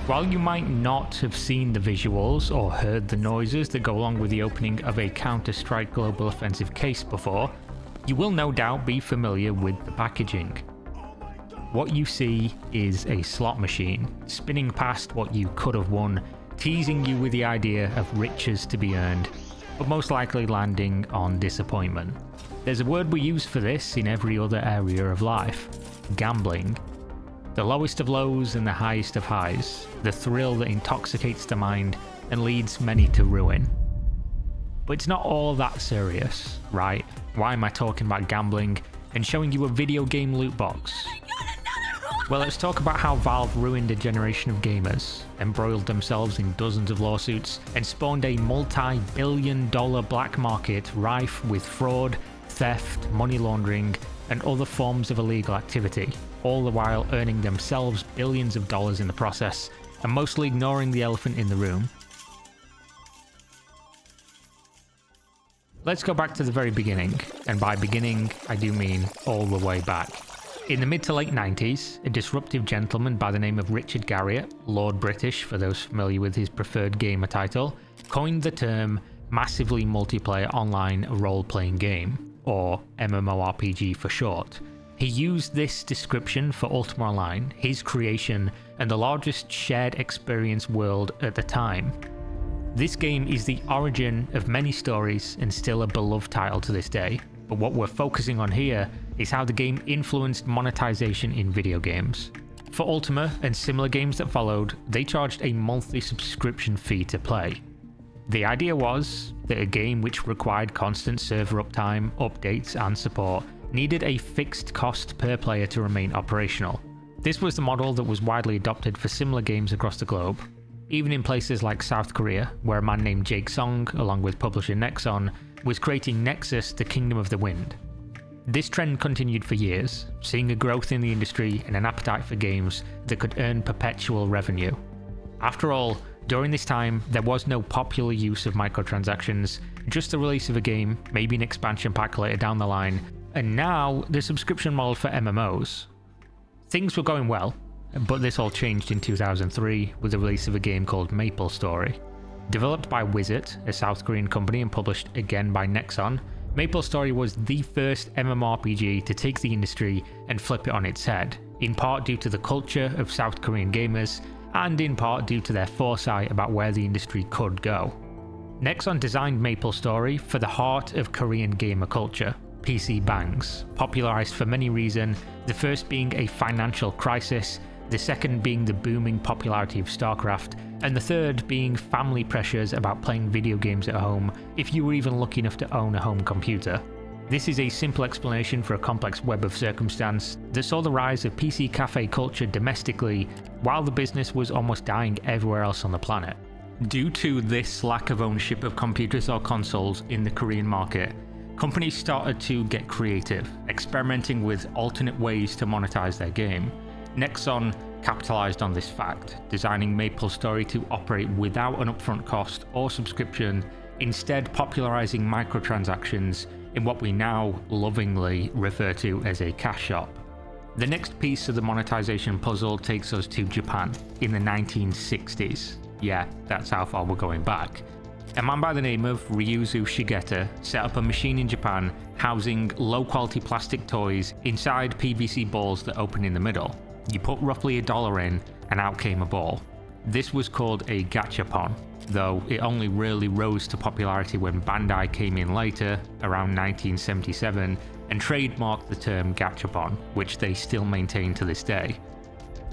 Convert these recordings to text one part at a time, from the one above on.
While you might not have seen the visuals or heard the noises that go along with the opening of a Counter-Strike Global Offensive case before, you will no doubt be familiar with the packaging. What you see is a slot machine, spinning past what you could have won, teasing you with the idea of riches to be earned, but most likely landing on disappointment. There's a word we use for this in every other area of life: gambling. The lowest of lows and the highest of highs, the thrill that intoxicates the mind and leads many to ruin. But it's not all that serious, right? Why am I talking about gambling and showing you a video game loot box? Well, let's talk about how Valve ruined a generation of gamers, embroiled themselves in dozens of lawsuits, and spawned a multi-billion-dollar black market rife with fraud, theft, money laundering, and other forms of illegal activity, all the while earning themselves billions of dollars in the process, and mostly ignoring the elephant in the room. Let's go back to the very beginning, and by beginning, I do mean all the way back. In the mid to late 90s, a disruptive gentleman by the name of Richard Garriott, Lord British for those familiar with his preferred gamer title, coined the term massively multiplayer online role-playing game, or MMORPG for short. He used this description for Ultima Online, his creation, and the largest shared experience world at the time. This game is the origin of many stories and still a beloved title to this day, but what we're focusing on here is how the game influenced monetization in video games. For Ultima and similar games that followed, they charged a monthly subscription fee to play. The idea was that a game which required constant server uptime, updates, and support needed a fixed cost per player to remain operational. This was the model that was widely adopted for similar games across the globe, even in places like South Korea, where a man named Jake Song, along with publisher Nexon, was creating Nexus: The Kingdom of the Wind. This trend continued for years, seeing a growth in the industry and an appetite for games that could earn perpetual revenue. After all, during this time, there was no popular use of microtransactions, just the release of a game, maybe an expansion pack later down the line, and now the subscription model for MMOs. Things were going well, but this all changed in 2003 with the release of a game called MapleStory. Developed by Wizard, a South Korean company, and published again by Nexon, MapleStory was the first MMORPG to take the industry and flip it on its head, in part due to the culture of South Korean gamers, and in part due to their foresight about where the industry could go. Nexon designed MapleStory for the heart of Korean gamer culture, PC bangs, popularized for many reasons, the first being a financial crisis, the second being the booming popularity of StarCraft, and the third being family pressures about playing video games at home if you were even lucky enough to own a home computer. This is a simple explanation for a complex web of circumstance that saw the rise of PC cafe culture domestically while the business was almost dying everywhere else on the planet. Due to this lack of ownership of computers or consoles in the Korean market, companies started to get creative, experimenting with alternate ways to monetize their game. Nexon capitalized on this fact, designing MapleStory to operate without an upfront cost or subscription, instead popularizing microtransactions in what we now lovingly refer to as a cash shop. The next piece of the monetization puzzle takes us to Japan in the 1960s. Yeah, that's how far we're going back. A man by the name of Ryuzu Shigeta set up a machine in Japan housing low-quality plastic toys inside PVC balls that open in the middle. You put roughly $1 in, and out came a ball. This was called a gachapon, though it only really rose to popularity when Bandai came in later, around 1977, and trademarked the term gachapon, which they still maintain to this day.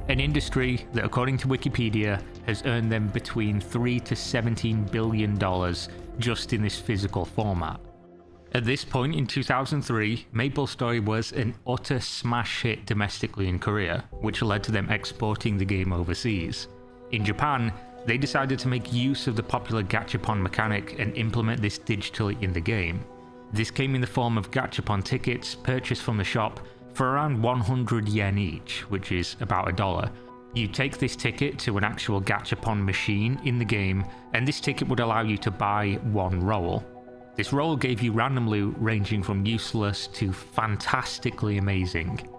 An industry that, according to Wikipedia, has earned them between $3 to $17 billion just in this physical format. At this point in 2003, MapleStory was an utter smash hit domestically in Korea, which led to them exporting the game overseas. In Japan, they decided to make use of the popular gachapon mechanic and implement this digitally in the game. This came in the form of gachapon tickets purchased from the shop for around 100 yen each, which is about $1. You take this ticket to an actual gachapon machine in the game, and this ticket would allow you to buy one roll. This roll gave you random loot ranging from useless to fantastically amazing.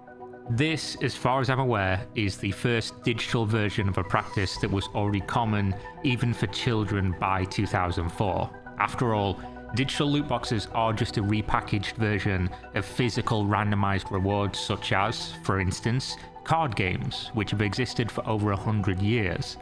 This, as far as I'm aware, is the first digital version of a practice that was already common even for children by 2004. After all, digital loot boxes are just a repackaged version of physical randomized rewards such as, for instance, card games, which have existed for over 100 years.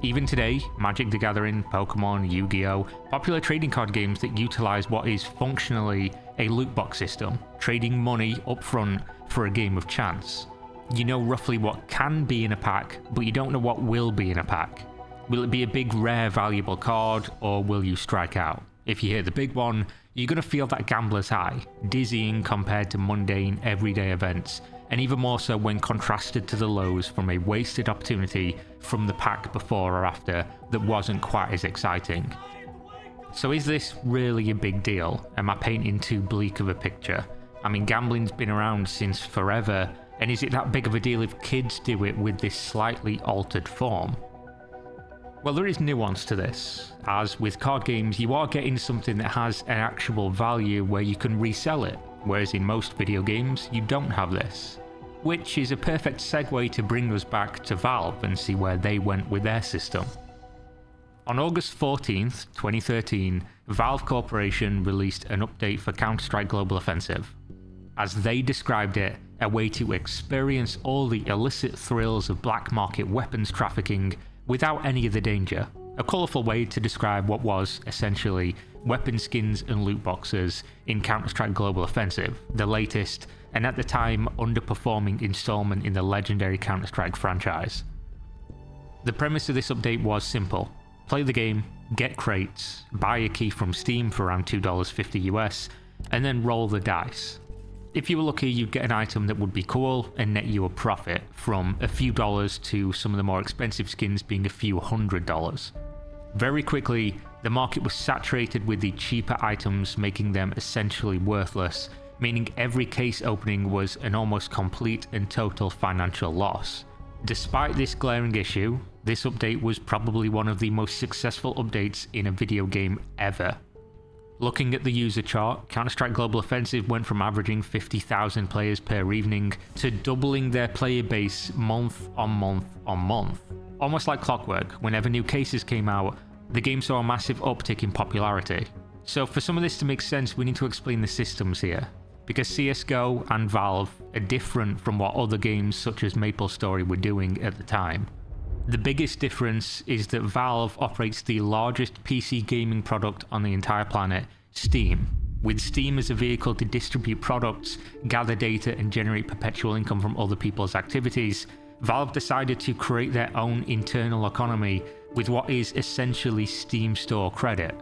Even today, Magic the Gathering, Pokemon, Yu-Gi-Oh! Popular trading card games that utilize what is functionally a loot box system, trading money up front for a game of chance. You know roughly what can be in a pack, but you don't know what will be in a pack. Will it be a big, rare, valuable card, or will you strike out? If you hit the big one, you're going to feel that gambler's high, dizzying compared to mundane, everyday events, and even more so when contrasted to the lows from a wasted opportunity from the pack before or after that wasn't quite as exciting. So is this really a big deal? Am I painting too bleak of a picture? I mean, gambling's been around since forever, and is it that big of a deal if kids do it with this slightly altered form? Well, there is nuance to this. As with card games, you are getting something that has an actual value where you can resell it, whereas in most video games, you don't have this. Which is a perfect segue to bring us back to Valve and see where they went with their system. On August 14th, 2013, Valve Corporation released an update for Counter-Strike Global Offensive. As they described it, a way to experience all the illicit thrills of black market weapons trafficking without any of the danger. A colourful way to describe what was, essentially, weapon skins and loot boxes in Counter-Strike Global Offensive, the latest, and at the time underperforming installment in the legendary Counter-Strike franchise. The premise of this update was simple. Play the game, get crates, buy a key from Steam for around $2.50 US, and then roll the dice. If you were lucky, you'd get an item that would be cool and net you a profit, from a few dollars to some of the more expensive skins being a few $100s. Very quickly, the market was saturated with the cheaper items, making them essentially worthless, meaning every case opening was an almost complete and total financial loss. Despite this glaring issue, this update was probably one of the most successful updates in a video game ever. Looking at the user chart, Counter-Strike Global Offensive went from averaging 50,000 players per evening to doubling their player base month on month on month. Almost like clockwork, whenever new cases came out, the game saw a massive uptick in popularity. So for some of this to make sense, we need to explain the systems here, because CSGO and Valve are different from what other games such as MapleStory were doing at the time. The biggest difference is that Valve operates the largest PC gaming product on the entire planet, Steam. With Steam as a vehicle to distribute products, gather data, and generate perpetual income from other people's activities, Valve decided to create their own internal economy with what is essentially Steam Store credit.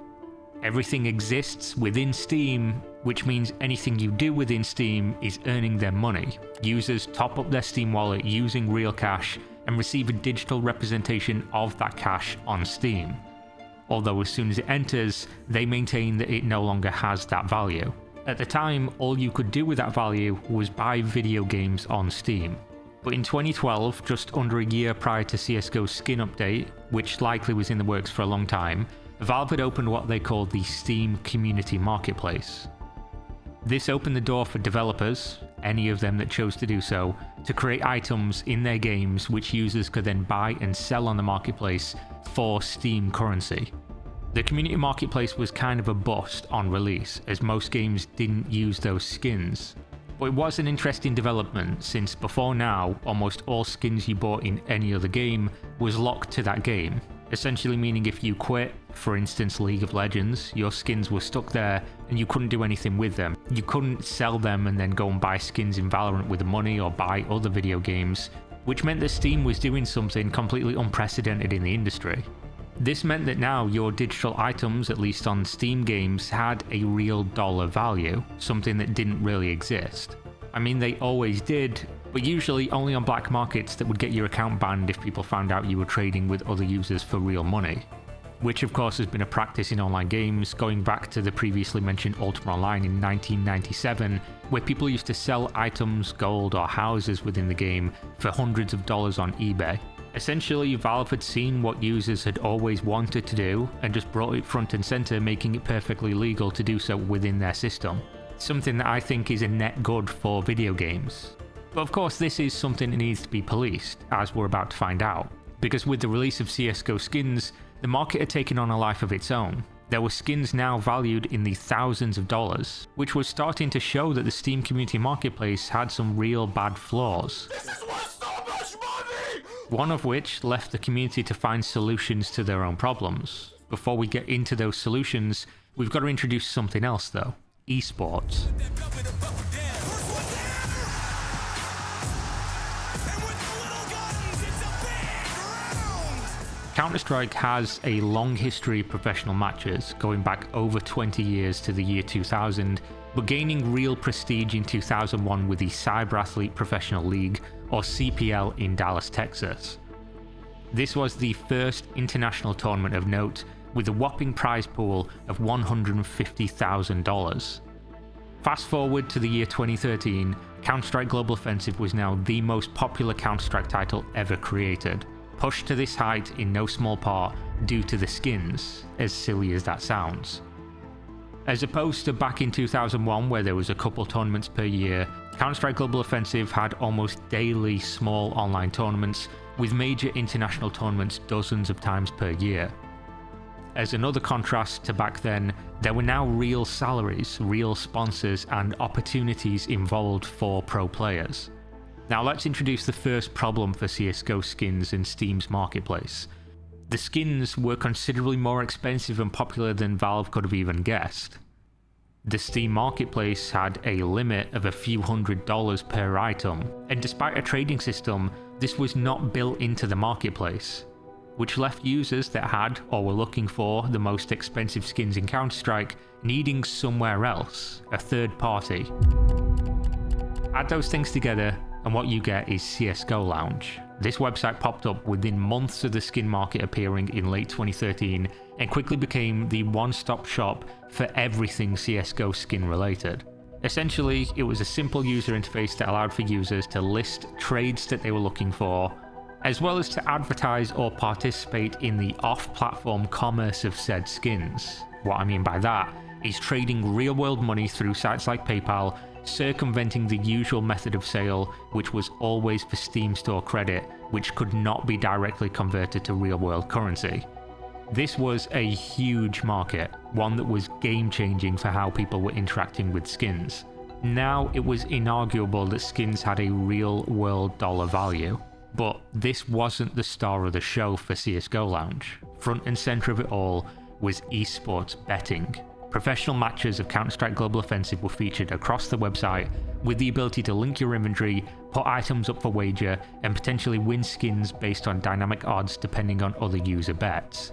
Everything exists within Steam, which means anything you do within Steam is earning them money. Users top up their Steam wallet using real cash and receive a digital representation of that cash on Steam. Although as soon as it enters, they maintain that it no longer has that value. At the time, all you could do with that value was buy video games on Steam. But in 2012, just under a year prior to CSGO's skin update, which likely was in the works for a long time, Valve had opened what they called the Steam Community Marketplace. This opened the door for developers, any of them that chose to do so, to create items in their games which users could then buy and sell on the marketplace for Steam currency. The community marketplace was kind of a bust on release, as most games didn't use those skins. But it was an interesting development, since before now, almost all skins you bought in any other game was locked to that game. Essentially meaning if you quit, for instance League of Legends, your skins were stuck there and you couldn't do anything with them. You couldn't sell them and then go and buy skins in Valorant with the money or buy other video games, which meant that Steam was doing something completely unprecedented in the industry. This meant that now your digital items, at least on Steam games, had a real dollar value, something that didn't really exist. I mean, they always did, but usually only on black markets that would get your account banned if people found out you were trading with other users for real money. Which of course has been a practice in online games, going back to the previously mentioned Ultima Online in 1997, where people used to sell items, gold or houses within the game for hundreds of dollars on eBay. Essentially, Valve had seen what users had always wanted to do and just brought it front and center, making it perfectly legal to do so within their system. Something that I think is a net good for video games. But of course this is something that needs to be policed, as we're about to find out. Because with the release of CSGO skins, the market had taken on a life of its own. There were skins now valued in the thousands of dollars, which was starting to show that the Steam Community Marketplace had some real bad flaws. This is worth so much money! One of which left the community to find solutions to their own problems. Before we get into those solutions, we've got to introduce something else though: esports. Counter-Strike has a long history of professional matches, going back over 20 years to the year 2000, but gaining real prestige in 2001 with the Cyber Athlete Professional League, or CPL, in Dallas, Texas. This was the first international tournament of note, with a whopping prize pool of $150,000. Fast forward to the year 2013, Counter-Strike Global Offensive was now the most popular Counter-Strike title ever created, pushed to this height in no small part due to the skins, as silly as that sounds. As opposed to back in 2001 where there was a couple tournaments per year, Counter-Strike Global Offensive had almost daily small online tournaments, with major international tournaments dozens of times per year. As another contrast to back then, there were now real salaries, real sponsors, and opportunities involved for pro players. Now let's introduce the first problem for CSGO skins in Steam's marketplace. The skins were considerably more expensive and popular than Valve could have even guessed. The Steam marketplace had a limit of a few $100s per item, and despite a trading system, this was not built into the marketplace, which left users that had or were looking for the most expensive skins in Counter-Strike needing somewhere else, a third party. Add those things together, and what you get is CSGO Lounge. This website popped up within months of the skin market appearing in late 2013 and quickly became the one-stop shop for everything CSGO skin related. Essentially, it was a simple user interface that allowed for users to list trades that they were looking for, as well as to advertise or participate in the off-platform commerce of said skins. What I mean by that is trading real-world money through sites like PayPal, circumventing the usual method of sale, which was always for Steam Store credit, which could not be directly converted to real-world currency. This was a huge market, one that was game-changing for how people were interacting with skins. Now it was inarguable that skins had a real-world dollar value, but this wasn't the star of the show for CSGO Lounge. Front and center of it all was esports betting. Professional matches of Counter-Strike Global Offensive were featured across the website, with the ability to link your inventory, put items up for wager, and potentially win skins based on dynamic odds depending on other user bets.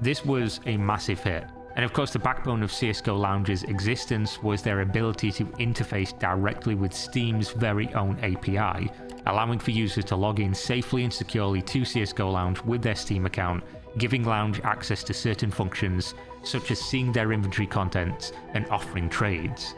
This was a massive hit, and of course the backbone of CSGO Lounge's existence was their ability to interface directly with Steam's very own API, allowing for users to log in safely and securely to CSGO Lounge with their Steam account, giving Lounge access to certain functions, such as seeing their inventory contents and offering trades.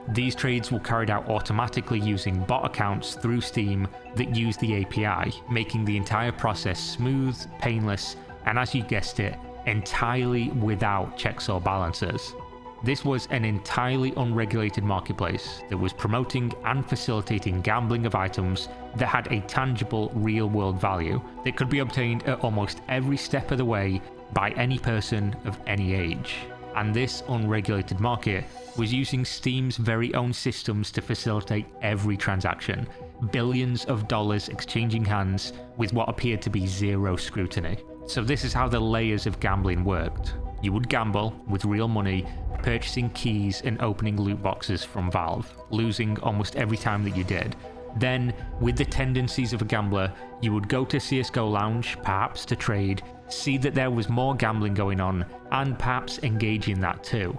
These trades were carried out automatically using bot accounts through Steam that use the API, making the entire process smooth, painless, and as you guessed it, entirely without checks or balances. This was an entirely unregulated marketplace that was promoting and facilitating gambling of items that had a tangible real-world value that could be obtained at almost every step of the way by any person of any age. And this unregulated market was using Steam's very own systems to facilitate every transaction, billions of dollars exchanging hands with what appeared to be zero scrutiny. So this is how the layers of gambling worked. You would gamble with real money, purchasing keys and opening loot boxes from Valve, losing almost every time that you did. Then, with the tendencies of a gambler, you would go to CSGO Lounge, perhaps to trade, see that there was more gambling going on, and perhaps engage in that too.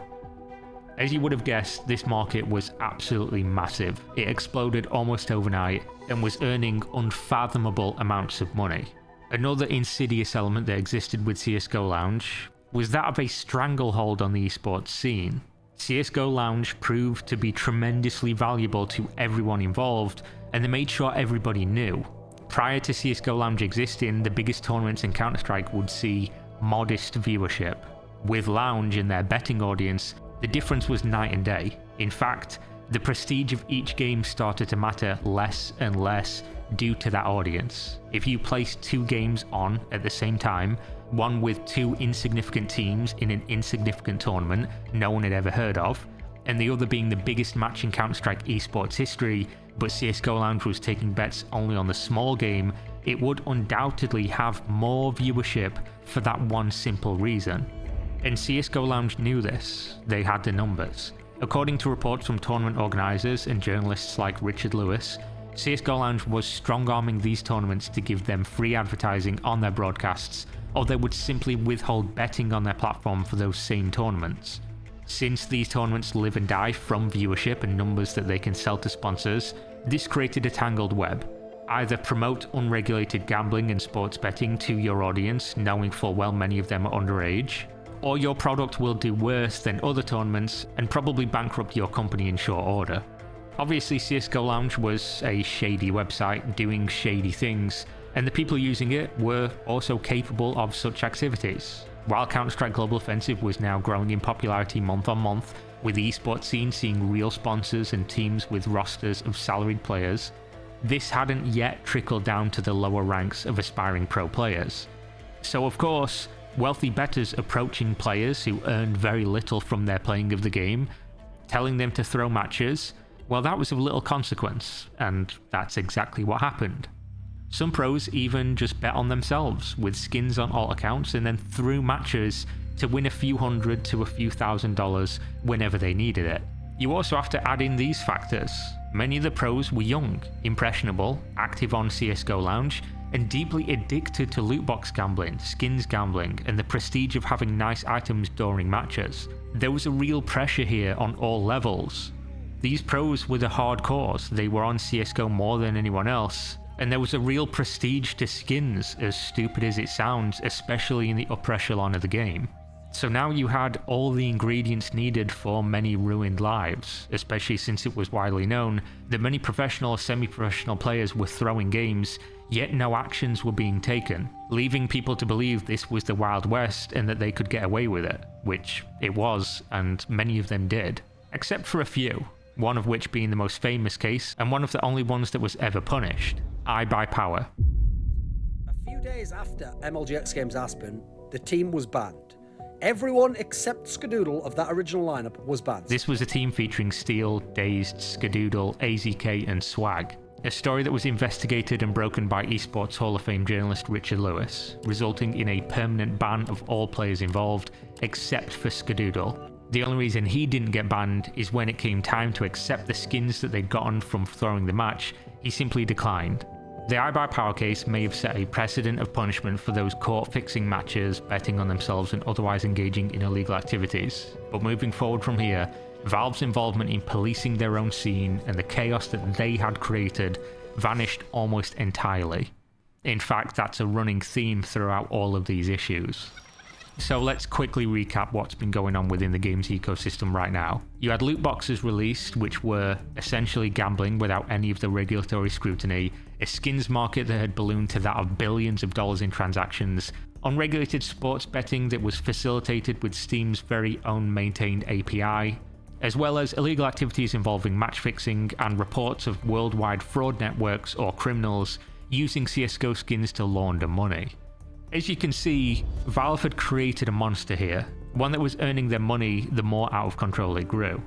As you would have guessed, this market was absolutely massive. It exploded almost overnight and was earning unfathomable amounts of money. Another insidious element that existed with CSGO Lounge was that of a stranglehold on the esports scene. CSGO Lounge proved to be tremendously valuable to everyone involved, and they made sure everybody knew. Prior to CSGO Lounge existing, the biggest tournaments in Counter-Strike would see modest viewership. With Lounge and their betting audience, the difference was night and day. In fact, The prestige of each game started to matter less and less due to that audience. If you placed 2 games on at the same time, one with 2 insignificant teams in an insignificant tournament no one had ever heard of, and the other being the biggest match in Counter-Strike esports history, but CSGO Lounge was taking bets only on the small game, it would undoubtedly have more viewership for that one simple reason. And CSGO Lounge knew this. They had the numbers. According to reports from tournament organisers and journalists like Richard Lewis, CSGO Lounge was strong-arming these tournaments to give them free advertising on their broadcasts, or they would simply withhold betting on their platform for those same tournaments. Since these tournaments live and die from viewership and numbers that they can sell to sponsors, this created a tangled web. Either promote unregulated gambling and sports betting to your audience, knowing full well many of them are underage, or your product will do worse than other tournaments and probably bankrupt your company in short order. Obviously, CSGO Lounge was a shady website doing shady things, and the people using it were also capable of such activities. While Counter-Strike Global Offensive was now growing in popularity month on month, with the esports scene seeing real sponsors and teams with rosters of salaried players, this hadn't yet trickled down to the lower ranks of aspiring pro players. So of course, wealthy bettors approaching players who earned very little from their playing of the game, telling them to throw matches, well, that was of little consequence, and that's exactly what happened. Some pros even just bet on themselves with skins on alt accounts and then threw matches to win a few $100 to a few $1,000 whenever they needed it. You also have to add in these factors. Many of the pros were young, impressionable, active on CSGO Lounge, and deeply addicted to loot box gambling, skins gambling, and the prestige of having nice items during matches. There was a real pressure here on all levels. These pros were the hardcores, they were on CSGO more than anyone else, and there was a real prestige to skins, as stupid as it sounds, especially in the upper echelon of the game. So now you had all the ingredients needed for many ruined lives, especially since it was widely known that many professional or semi-professional players were throwing games, yet no actions were being taken, leaving people to believe this was the Wild West and that they could get away with it, which it was, and many of them did, except for a few. One of which being the most famous case, and one of the only ones that was ever punished, iBuyPower. A few days after MLG X Games Aspen, the team was banned. Everyone except Skadoodle of that original lineup was banned. This was a team featuring Steel, Dazed, Skadoodle, AZK, and Swag. A story that was investigated and broken by Esports Hall of Fame journalist Richard Lewis, resulting in a permanent ban of all players involved, except for Skadoodle. The only reason he didn't get banned is when it came time to accept the skins that they'd gotten from throwing the match, he simply declined. The iBuyPower case may have set a precedent of punishment for those caught fixing matches, betting on themselves and otherwise engaging in illegal activities, but moving forward from here, Valve's involvement in policing their own scene and the chaos that they had created vanished almost entirely. In fact, that's a running theme throughout all of these issues. So let's quickly recap what's been going on within the games ecosystem right now. You had loot boxes released, which were essentially gambling without any of the regulatory scrutiny, a skins market that had ballooned to that of billions of dollars in transactions, unregulated sports betting that was facilitated with Steam's very own maintained API, as well as illegal activities involving match fixing and reports of worldwide fraud networks or criminals using CSGO skins to launder money. As you can see, Valve had created a monster here, one that was earning them money the more out of control it grew.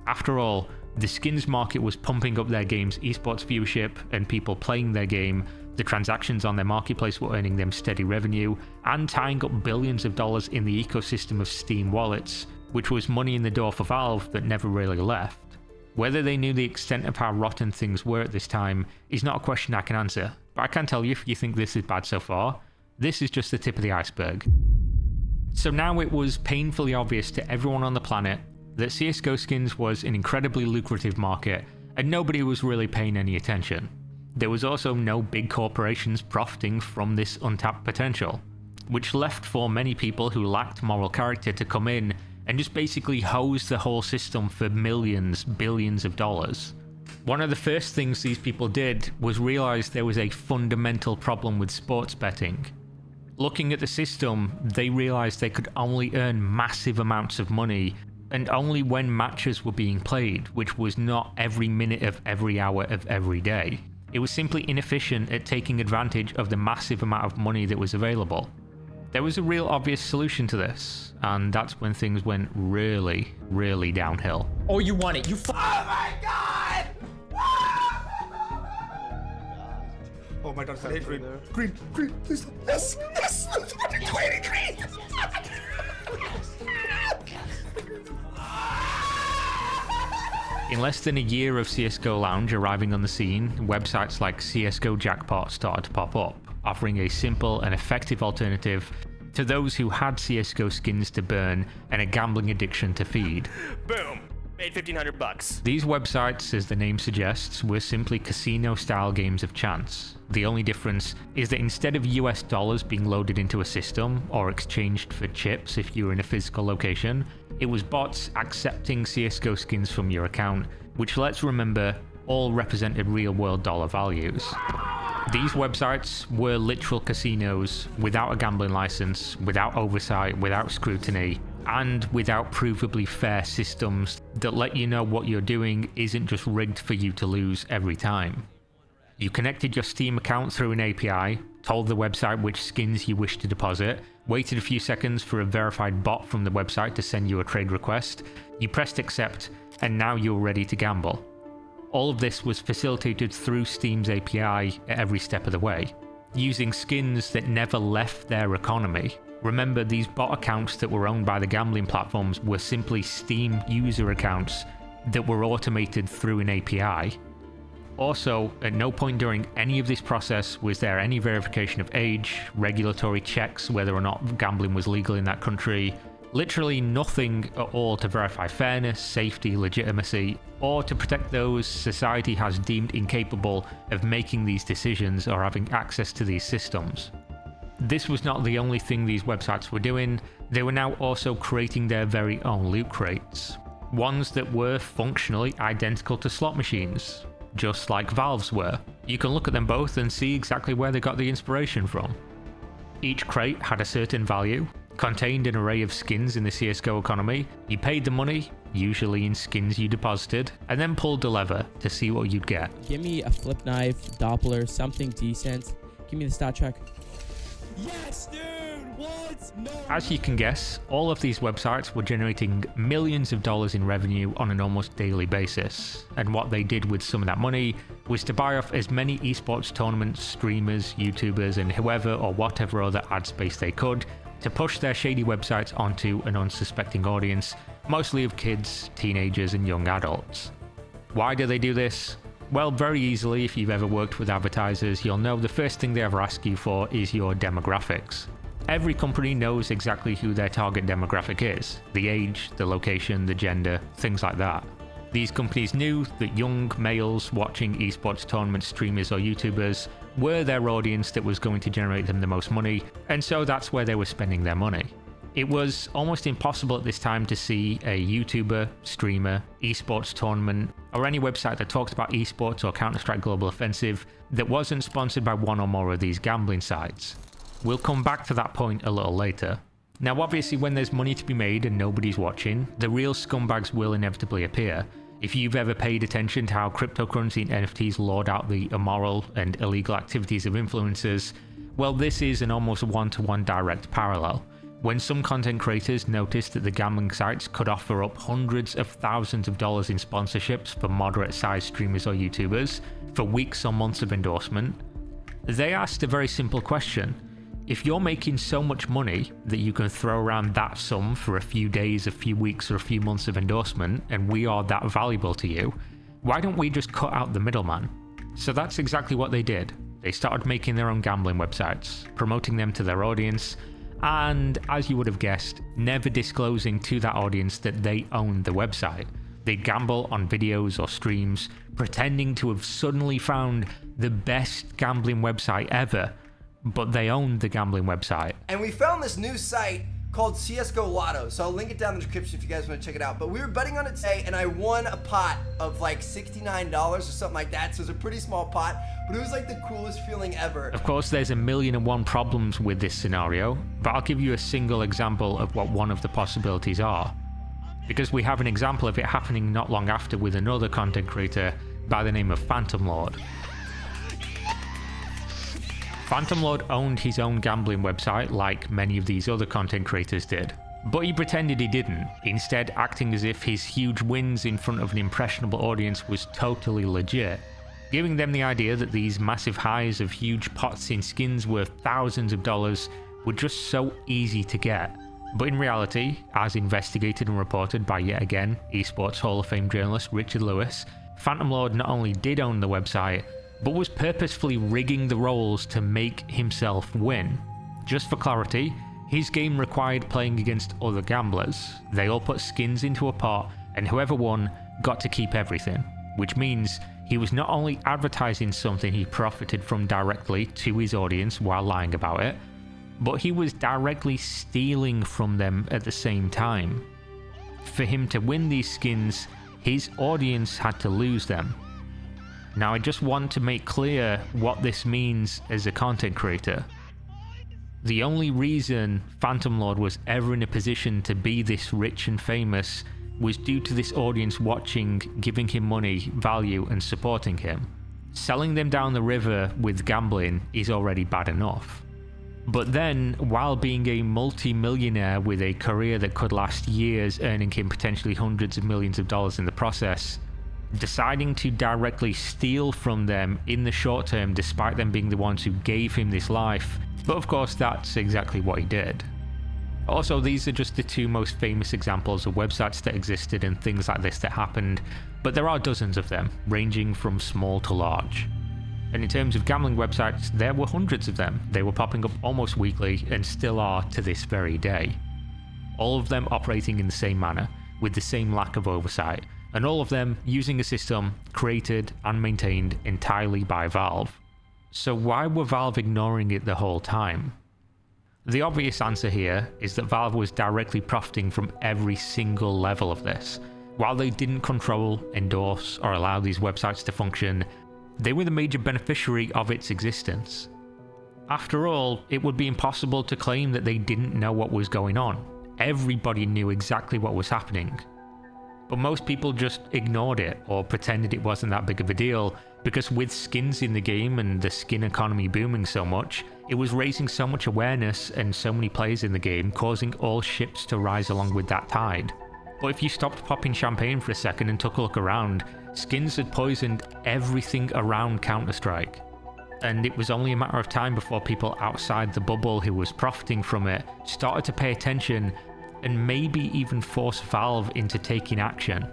After all, the skins market was pumping up their game's esports viewership and people playing their game, the transactions on their marketplace were earning them steady revenue, and tying up billions of dollars in the ecosystem of Steam wallets, which was money in the door for Valve that never really left. Whether they knew the extent of how rotten things were at this time is not a question I can answer, but I can tell you if you think this is bad so far, this is just the tip of the iceberg. So now it was painfully obvious to everyone on the planet that CSGO skins was an incredibly lucrative market and nobody was really paying any attention. There was also no big corporations profiting from this untapped potential, which left for many people who lacked moral character to come in and just basically hose the whole system for millions, billions of dollars. One of the first things these people did was realize there was a fundamental problem with sports betting. Looking at the system, they realized they could only earn massive amounts of money and only when matches were being played, which was not every minute of every hour of every day. It was simply inefficient at taking advantage of the massive amount of money that was available. There was a real obvious solution to this, and that's when things went really, really downhill. Oh, you want it. Oh my god! Oh my god, it's an green. Green, please stop. Yes, let's fucking 20 green! In less than a year of CSGO Lounge arriving on the scene, websites like CSGO Jackpot started to pop up, offering a simple and effective alternative to those who had CSGO skins to burn and a gambling addiction to feed. Boom! Made $1,500. These websites, as the name suggests, were simply casino-style games of chance. The only difference is that instead of US dollars being loaded into a system, or exchanged for chips if you were in a physical location, it was bots accepting CSGO skins from your account, which, let's remember, all represented real-world dollar values. These websites were literal casinos without a gambling license, without oversight, without scrutiny, and without provably fair systems that let you know what you're doing isn't just rigged for you to lose every time. You connected your Steam account through an API, told the website which skins you wish to deposit, waited a few seconds for a verified bot from the website to send you a trade request, you pressed accept, and now you're ready to gamble. All of this was facilitated through Steam's API at every step of the way, using skins that never left their economy. Remember, these bot accounts that were owned by the gambling platforms were simply Steam user accounts that were automated through an API. Also, at no point during any of this process was there any verification of age, regulatory checks whether or not gambling was legal in that country, literally nothing at all to verify fairness, safety, legitimacy, or to protect those society has deemed incapable of making these decisions or having access to these systems. This was not the only thing these websites were doing, they were now also creating their very own loot crates. Ones that were functionally identical to slot machines, just like Valve's were. You can look at them both and see exactly where they got the inspiration from. Each crate had a certain value, contained an array of skins in the CSGO economy. You paid the money, usually in skins you deposited, and then pulled the lever to see what you'd get. Give me a flip knife, Doppler, something decent. Give me the stat check. Yes, dude! What? No! As you can guess, all of these websites were generating millions of dollars in revenue on an almost daily basis. And what they did with some of that money was to buy off as many esports tournaments, streamers, YouTubers, and whoever or whatever other ad space they could to push their shady websites onto an unsuspecting audience, mostly of kids, teenagers, and young adults. Why do they do this? Well, very easily, if you've ever worked with advertisers, you'll know the first thing they ever ask you for is your demographics. Every company knows exactly who their target demographic is, the age, the location, the gender, things like that. These companies knew that young males watching esports tournament streamers or YouTubers were their audience that was going to generate them the most money, and so that's where they were spending their money. It was almost impossible at this time to see a YouTuber, streamer, esports tournament, or any website that talked about esports or Counter-Strike Global Offensive that wasn't sponsored by one or more of these gambling sites. We'll come back to that point a little later. Now obviously when there's money to be made and nobody's watching, the real scumbags will inevitably appear. If you've ever paid attention to how cryptocurrency and NFTs lord out the immoral and illegal activities of influencers, well, this is an almost one-to-one direct parallel. When some content creators noticed that the gambling sites could offer up hundreds of thousands of dollars in sponsorships for moderate-sized streamers or YouTubers for weeks or months of endorsement, they asked a very simple question. If you're making so much money that you can throw around that sum for a few days, a few weeks, or a few months of endorsement, and we are that valuable to you, why don't we just cut out the middleman? So that's exactly what they did. They started making their own gambling websites, promoting them to their audience, and, as you would have guessed, never disclosing to that audience that they owned the website. They'd gamble on videos or streams, pretending to have suddenly found the best gambling website ever, but they owned the gambling website. And we found this new site called CSGO Lotto, so I'll link it down in the description if you guys want to check it out. But we were betting on it today, and I won a pot of like $69 or something like that, so it's a pretty small pot, but it was like the coolest feeling ever. Of course, there's a million and one problems with this scenario, but I'll give you a single example of what one of the possibilities are. because we have an example of it happening not long after with another content creator by the name of Phantom Lord. Phantom Lord owned his own gambling website like many of these other content creators did, but he pretended he didn't, instead acting as if his huge wins in front of an impressionable audience was totally legit, giving them the idea that these massive highs of huge pots in skins worth thousands of dollars were just so easy to get. But in reality, as investigated and reported by yet again Esports Hall of Fame journalist Richard Lewis, Phantom Lord not only did own the website, but was purposefully rigging the rolls to make himself win. Just for clarity, his game required playing against other gamblers. They all put skins into a pot, and whoever won got to keep everything, which means he was not only advertising something he profited from directly to his audience while lying about it, but he was directly stealing from them at the same time. For him to win these skins, his audience had to lose them. Now I just want to make clear what this means as a content creator. The only reason Phantom Lord was ever in a position to be this rich and famous was due to this audience watching, giving him money, value, and supporting him. Selling them down the river with gambling is already bad enough. But then, while being a multi-millionaire with a career that could last years, earning him potentially hundreds of millions of dollars in the process, deciding to directly steal from them in the short term despite them being the ones who gave him this life, but of course that's exactly what he did. Also, these are just the two most famous examples of websites that existed and things like this that happened, but there are dozens of them, ranging from small to large. And in terms of gambling websites, there were hundreds of them. They were popping up almost weekly and still are to this very day. All of them operating in the same manner, with the same lack of oversight, and all of them using a system created and maintained entirely by Valve. So why were Valve ignoring it the whole time? The obvious answer here is that Valve was directly profiting from every single level of this. While they didn't control, endorse, or allow these websites to function, they were the major beneficiary of its existence. After all, it would be impossible to claim that they didn't know what was going on. Everybody knew exactly what was happening. But most people just ignored it or pretended it wasn't that big of a deal, because with skins in the game and the skin economy booming so much, it was raising so much awareness and so many players in the game, causing all ships to rise along with that tide. But if you stopped popping champagne for a second and took a look around, skins had poisoned everything around Counter-Strike. And it was only a matter of time before people outside the bubble who was profiting from it started to pay attention and maybe even force Valve into taking action.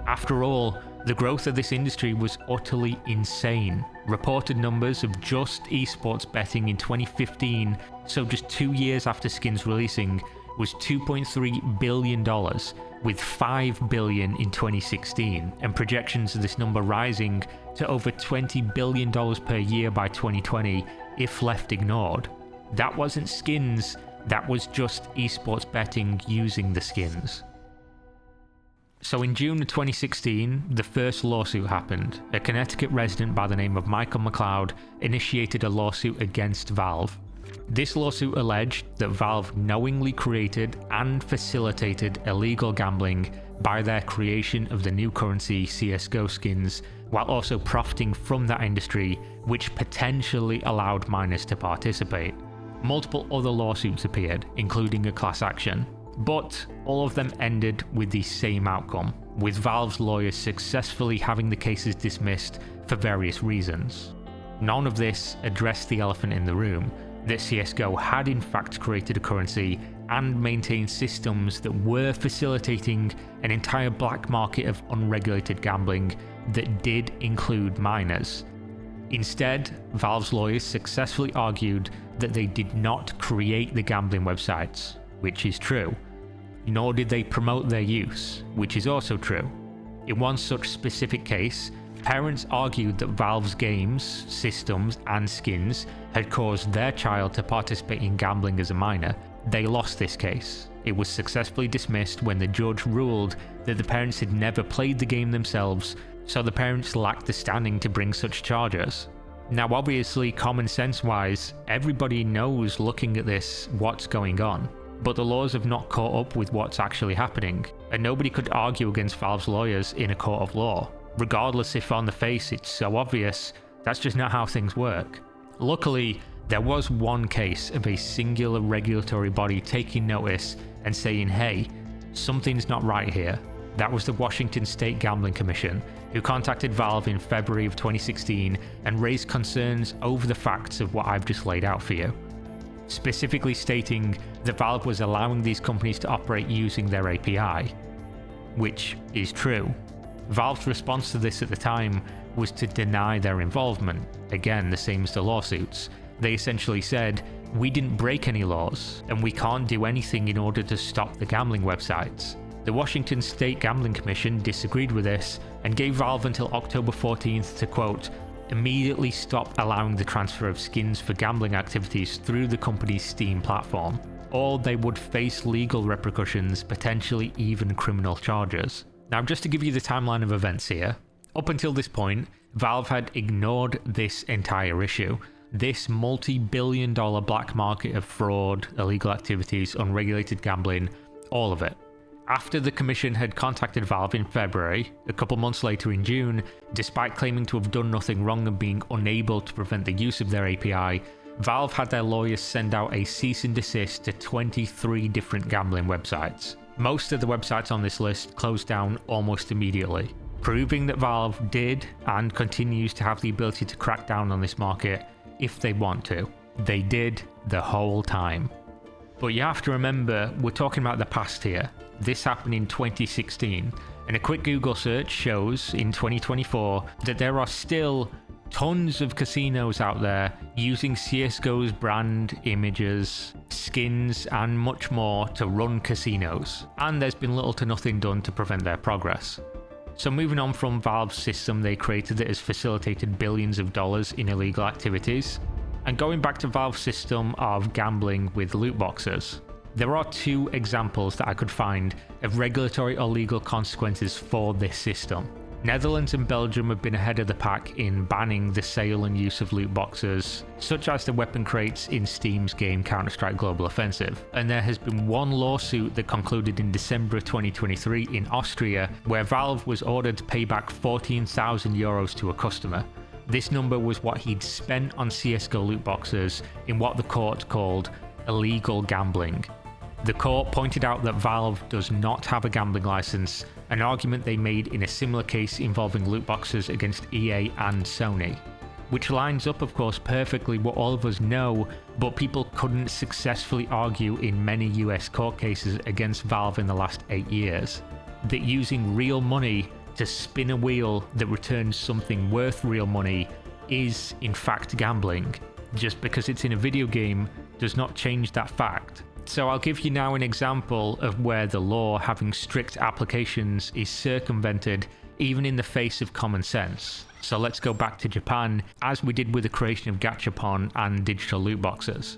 After all, the growth of this industry was utterly insane. Reported numbers of just esports betting in 2015, so just 2 years after skins releasing, was $2.3 billion, with $5 billion in 2016, and projections of this number rising to over $20 billion per year by 2020 if left ignored. That wasn't skins, that was just esports betting using the skins. So in June of 2016, the first lawsuit happened. A Connecticut resident by the name of Michael McLeod initiated a lawsuit against Valve. This lawsuit alleged that Valve knowingly created and facilitated illegal gambling by their creation of the new currency CSGO skins, while also profiting from that industry, which potentially allowed minors to participate. Multiple other lawsuits appeared, including a class action, but all of them ended with the same outcome, with Valve's lawyers successfully having the cases dismissed for various reasons. None of this addressed the elephant in the room, that CSGO had in fact created a currency and maintained systems that were facilitating an entire black market of unregulated gambling that did include minors. Instead, Valve's lawyers successfully argued that they did not create the gambling websites, which is true, nor did they promote their use, which is also true. In one such specific case, parents argued that Valve's games, systems, and skins had caused their child to participate in gambling as a minor. They lost this case. It was successfully dismissed when the judge ruled that the parents had never played the game themselves, so the parents lacked the standing to bring such charges. Now obviously, common sense wise, everybody knows looking at this what's going on. but the laws have not caught up with what's actually happening, and nobody could argue against Valve's lawyers in a court of law. Regardless if on the face it's so obvious, that's just not how things work. Luckily, there was one case of a singular regulatory body taking notice and saying, hey, something's not right here. That was the Washington State Gambling Commission, who contacted Valve in February of 2016 and raised concerns over the facts of what I've just laid out for you. Specifically stating that Valve was allowing these companies to operate using their API, which is true. Valve's response to this at the time was to deny their involvement, again the same as the lawsuits. They essentially said, we didn't break any laws, and we can't do anything in order to stop the gambling websites. The Washington State Gambling Commission disagreed with this and gave Valve until October 14th to, quote, immediately stop allowing the transfer of skins for gambling activities through the company's Steam platform, or they would face legal repercussions, potentially even criminal charges. Now, just to give you the timeline of events here, up until this point, Valve had ignored this entire issue. This multi-billion-dollar black market of fraud, illegal activities, unregulated gambling, all of it. After the commission had contacted Valve in February, a couple months later in June, despite claiming to have done nothing wrong and being unable to prevent the use of their API, Valve had their lawyers send out a cease and desist to 23 different gambling websites. Most of the websites on this list closed down almost immediately, proving that Valve did and continues to have the ability to crack down on this market if they want to. They did the whole time. But you have to remember, we're talking about the past here. This happened in 2016, and a quick Google search shows in 2024 that there are still tons of casinos out there using CSGO's brand, images, skins, and much more to run casinos, and there's been little to nothing done to prevent their progress. So moving on from Valve's system they created that has facilitated billions of dollars in illegal activities, and going back to Valve's system of gambling with loot boxes. There are two examples that I could find of regulatory or legal consequences for this system. Netherlands and Belgium have been ahead of the pack in banning the sale and use of loot boxes, such as the weapon crates in Steam's game Counter-Strike Global Offensive. And there has been one lawsuit that concluded in December of 2023 in Austria, where Valve was ordered to pay back 14,000 euros to a customer. This number was what he'd spent on CSGO loot boxes in what the court called illegal gambling. The court pointed out that Valve does not have a gambling license, an argument they made in a similar case involving loot boxes against EA and Sony. Which lines up, of course, perfectly what all of us know, but people couldn't successfully argue in many US court cases against Valve in the last 8 years. That using real money to spin a wheel that returns something worth real money is, in fact, gambling. Just because it's in a video game does not change that fact. So I'll give you now an example of where the law having strict applications is circumvented even in the face of common sense. So let's go back to Japan, as we did with the creation of Gachapon and digital loot boxes.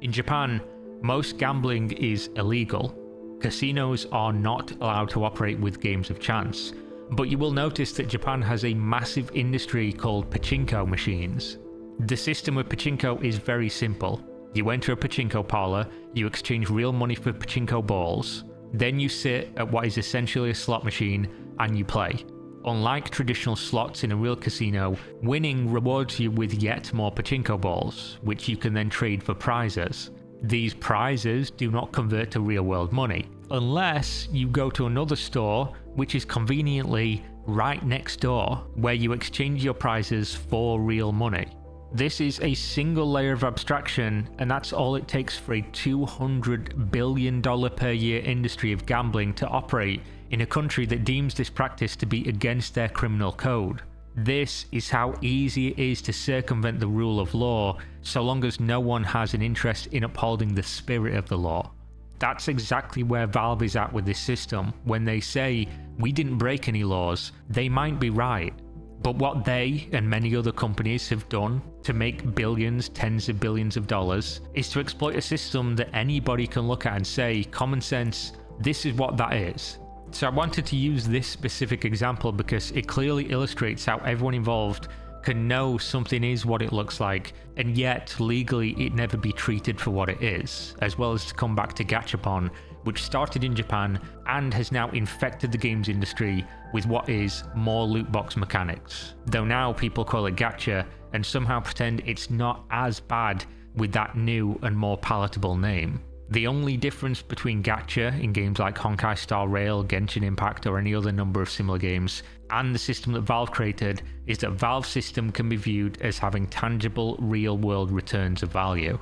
In Japan, most gambling is illegal. Casinos are not allowed to operate with games of chance. But you will notice that Japan has a massive industry called pachinko machines. The system with pachinko is very simple. You enter a pachinko parlor, you exchange real money for pachinko balls, then you sit at what is essentially a slot machine and you play. Unlike traditional slots in a real casino, winning rewards you with yet more pachinko balls, which you can then trade for prizes. These prizes do not convert to real world money, unless you go to another store, which is conveniently right next door, where you exchange your prizes for real money. This is a single layer of abstraction, and that's all it takes for a $200 billion per year industry of gambling to operate in a country that deems this practice to be against their criminal code. This is how easy it is to circumvent the rule of law, so long as no one has an interest in upholding the spirit of the law. That's exactly where Valve is at with this system. When they say, we didn't break any laws, they might be right. But what they and many other companies have done to make billions, tens of billions of dollars is to exploit a system that anybody can look at and say, common sense, this is what that is. So I wanted to use this specific example because it clearly illustrates how everyone involved can know something is what it looks like, and yet legally it never be treated for what it is, as well as to come back to Gachapon, which started in Japan and has now infected the games industry with what is more loot box mechanics. Though now people call it gacha and somehow pretend it's not as bad with that new and more palatable name. The only difference between gacha in games like Honkai Star Rail, Genshin Impact, or any other number of similar games, and the system that Valve created is that Valve's system can be viewed as having tangible, real-world returns of value.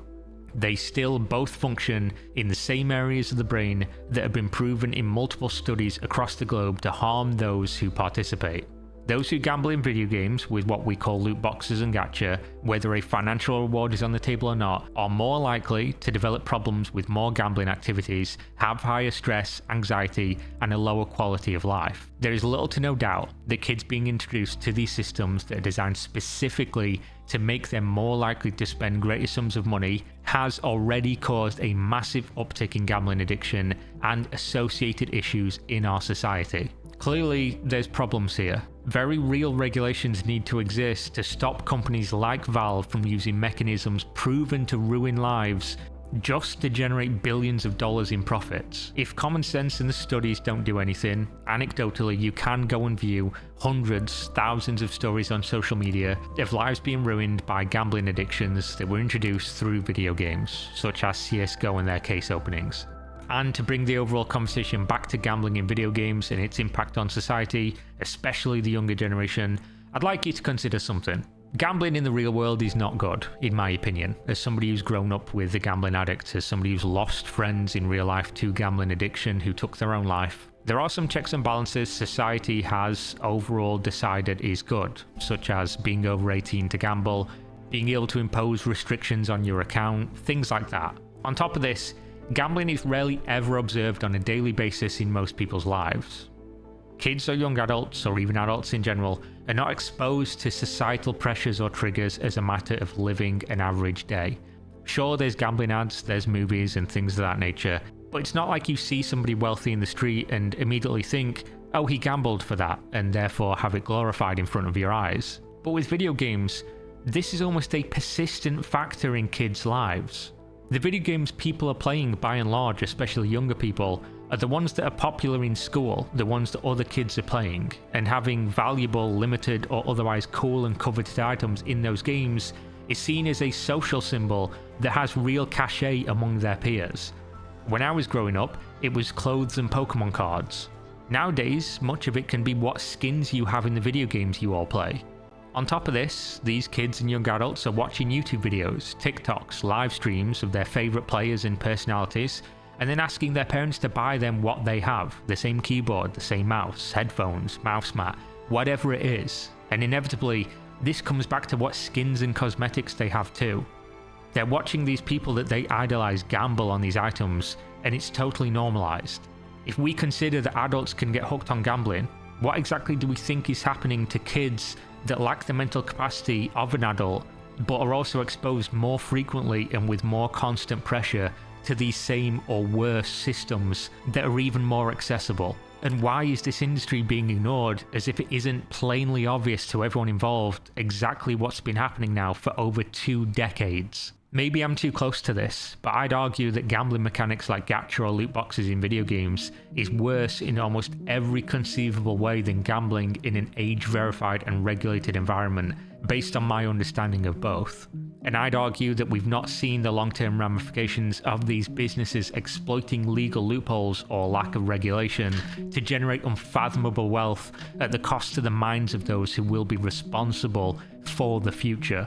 They still both function in the same areas of the brain that have been proven in multiple studies across the globe to harm those who participate. Those who gamble in video games with what we call loot boxes and gacha, whether a financial reward is on the table or not, are more likely to develop problems with more gambling activities, have higher stress, anxiety, and a lower quality of life. There is little to no doubt that kids being introduced to these systems that are designed specifically to make them more likely to spend greater sums of money has already caused a massive uptick in gambling addiction and associated issues in our society. Clearly, there's problems here. Very real regulations need to exist to stop companies like Valve from using mechanisms proven to ruin lives just to generate billions of dollars in profits. If common sense and the studies don't do anything, anecdotally you can go and view hundreds, thousands of stories on social media of lives being ruined by gambling addictions that were introduced through video games, such as CSGO and their case openings. And to bring the overall conversation back to gambling in video games and its impact on society, especially the younger generation, I'd like you to consider something. Gambling in the real world is not good, in my opinion. As somebody who's grown up with a gambling addict, as somebody who's lost friends in real life to gambling addiction who took their own life, there are some checks and balances society has overall decided is good, such as being over 18 to gamble, being able to impose restrictions on your account, things like that. On top of this, gambling is rarely ever observed on a daily basis in most people's lives. Kids or young adults, or even adults in general, are not exposed to societal pressures or triggers as a matter of living an average day. Sure, there's gambling ads, there's movies and things of that nature, but it's not like you see somebody wealthy in the street and immediately think, oh, he gambled for that, and therefore have it glorified in front of your eyes. But with video games, this is almost a persistent factor in kids' lives. The video games people are playing, by and large, especially younger people, are the ones that are popular in school, the ones that other kids are playing, and having valuable, limited, or otherwise cool and coveted items in those games is seen as a social symbol that has real cachet among their peers. When I was growing up, it was clothes and Pokemon cards. Nowadays, much of it can be what skins you have in the video games you all play. On top of this, these kids and young adults are watching YouTube videos, TikToks, live streams of their favourite players and personalities, and then asking their parents to buy them what they have, the same keyboard, the same mouse, headphones, mouse mat, whatever it is. And inevitably, this comes back to what skins and cosmetics they have too. They're watching these people that they idolise gamble on these items, and it's totally normalised. If we consider that adults can get hooked on gambling, what exactly do we think is happening to kids that lack the mental capacity of an adult, but are also exposed more frequently and with more constant pressure to these same or worse systems that are even more accessible? And why is this industry being ignored as if it isn't plainly obvious to everyone involved exactly what's been happening now for over 2 decades? Maybe I'm too close to this, but I'd argue that gambling mechanics like gacha or loot boxes in video games is worse in almost every conceivable way than gambling in an age-verified and regulated environment, based on my understanding of both. And I'd argue that we've not seen the long-term ramifications of these businesses exploiting legal loopholes or lack of regulation to generate unfathomable wealth at the cost to the minds of those who will be responsible for the future.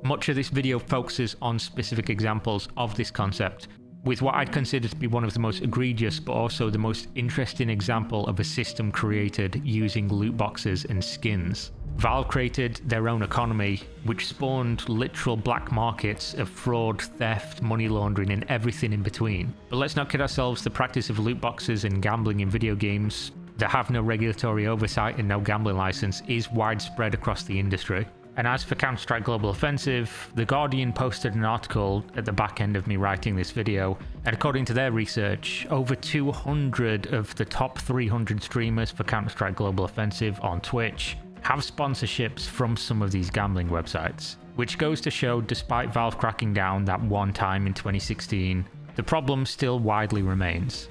Much of this video focuses on specific examples of this concept, with what I'd consider to be one of the most egregious but also the most interesting example of a system created using loot boxes and skins. Valve created their own economy, which spawned literal black markets of fraud, theft, money laundering, and everything in between. But let's not kid ourselves, the practice of loot boxes and gambling in video games that have no regulatory oversight and no gambling license is widespread across the industry. And as for Counter-Strike Global Offensive, The Guardian posted an article at the back end of me writing this video, and according to their research, over 200 of the top 300 streamers for Counter-Strike Global Offensive on Twitch have sponsorships from some of these gambling websites, which goes to show despite Valve cracking down that one time in 2016, the problem still widely remains.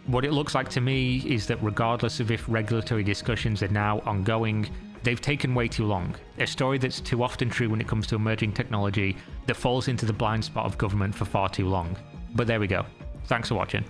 What it looks like to me is that regardless of if regulatory discussions are now ongoing, they've taken way too long. A story that's too often true when it comes to emerging technology that falls into the blind spot of government for far too long. But there we go. Thanks for watching.